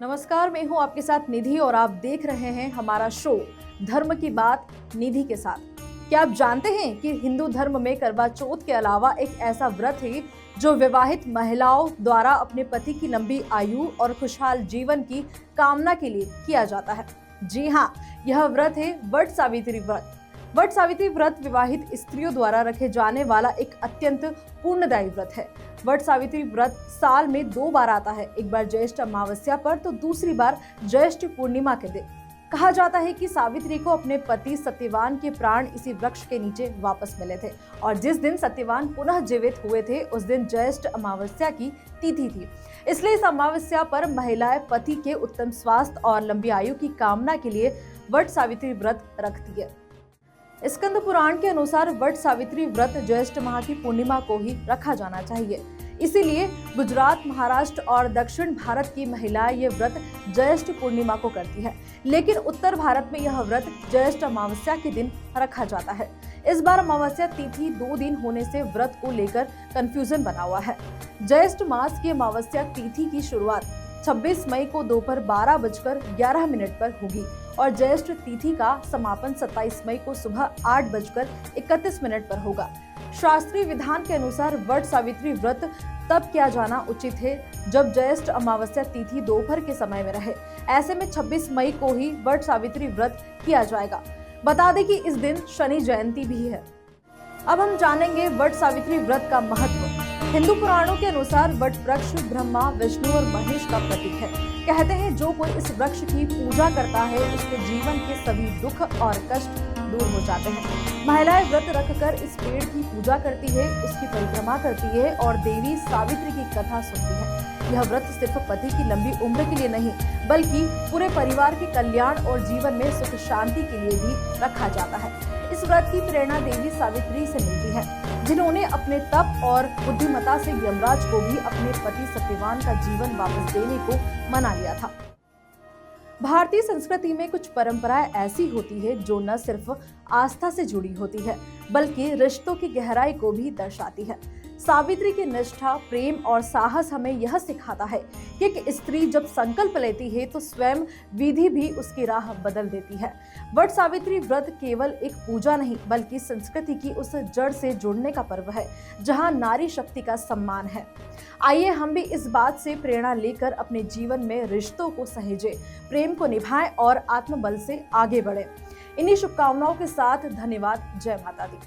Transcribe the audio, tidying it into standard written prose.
नमस्कार, मैं हूं आपके साथ निधि और आप देख रहे हैं हमारा शो धर्म की बात निधि के साथ। क्या आप जानते हैं कि हिंदू धर्म में करवा चौथ के अलावा एक ऐसा व्रत है जो विवाहित महिलाओं द्वारा अपने पति की लंबी आयु और खुशहाल जीवन की कामना के लिए किया जाता है। जी हाँ, यह व्रत है वट सावित्री व्रत। वट सावित्री व्रत विवाहित स्त्रियों द्वारा रखे जाने वाला एक अत्यंत पुण्यदायी व्रत है। वट सावित्री व्रत साल में 2 बार आता है, एक बार ज्येष्ठ अमावस्या पर तो दूसरी बार ज्येष्ठ पूर्णिमा के दिन। कहा जाता है कि सावित्री को अपने पति सत्यवान के प्राण इसी वृक्ष के नीचे वापस मिले थे और जिस दिन सत्यवान पुनः जीवित हुए थे उस दिन ज्येष्ठ अमावस्या की तिथि थी। इसलिए इस अमावस्या पर महिलाएं पति के उत्तम स्वास्थ्य और लंबी आयु की कामना के लिए वट सावित्री व्रत रखती है। स्कंद पुराण के अनुसार वट सावित्री व्रत ज्येष्ठ माह की पूर्णिमा को ही रखा जाना चाहिए। इसीलिए गुजरात, महाराष्ट्र और दक्षिण भारत की महिलाएं ये व्रत ज्येष्ठ पूर्णिमा को करती है, लेकिन उत्तर भारत में यह व्रत ज्येष्ठ अमावस्या के दिन रखा जाता है। इस बार अमावस्या तिथि 2 दिन होने से व्रत को लेकर कंफ्यूजन बना हुआ है। ज्येष्ठ मास की अमावस्या तिथि की शुरुआत 26 मई को दोपहर 12:11 पर होगी और ज्येष्ठ तिथि का समापन 27 मई को सुबह 8:31 पर होगा। शास्त्रीय विधान के अनुसार वट सावित्री व्रत तब किया जाना उचित है जब ज्येष्ठ अमावस्या तिथि दोपहर के समय में रहे। ऐसे में 26 मई को ही वट सावित्री व्रत किया जाएगा। बता दें कि इस दिन शनि जयंती भी है। अब हम जानेंगे वट सावित्री व्रत का महत्व। हिंदू पुराणों के अनुसार वट वृक्ष ब्रह्मा, विष्णु और महेश का प्रतीक है। कहते हैं जो कोई इस वृक्ष की पूजा करता है उसके जीवन के सभी दुख और कष्ट दूर हो जाते हैं। महिलाएं व्रत रखकर इस पेड़ की पूजा करती है, उसकी परिक्रमा करती है और देवी सावित्री की कथा सुनती है। यह व्रत सिर्फ पति की लंबी उम्र के लिए नहीं बल्कि पूरे परिवार के कल्याण और जीवन में सुख शांति के लिए भी रखा जाता है। इस व्रत की प्रेरणा देवी सावित्री से मिलती है, जिन्होंने अपने तप और बुद्धिमत्ता से यमराज को भी अपने पति सत्यवान का जीवन वापस देने को मना लिया था। भारतीय संस्कृति में कुछ परंपराएं ऐसी होती है जो न सिर्फ आस्था से जुड़ी होती है बल्कि रिश्तों की गहराई को भी दर्शाती है। सावित्री की निष्ठा, प्रेम और साहस हमें यह सिखाता है कि एक स्त्री जब संकल्प लेती है तो स्वयं विधि भी उसकी राह बदल देती है। वट सावित्री व्रत केवल एक पूजा नहीं बल्कि संस्कृति की उस जड़ से जुड़ने का पर्व है जहां नारी शक्ति का सम्मान है। आइए हम भी इस बात से प्रेरणा लेकर अपने जीवन में रिश्तों को सहेजें, प्रेम को निभाएं और आत्मबल से आगे बढ़ें। इन्हीं शुभकामनाओं के साथ धन्यवाद। जय माता दी।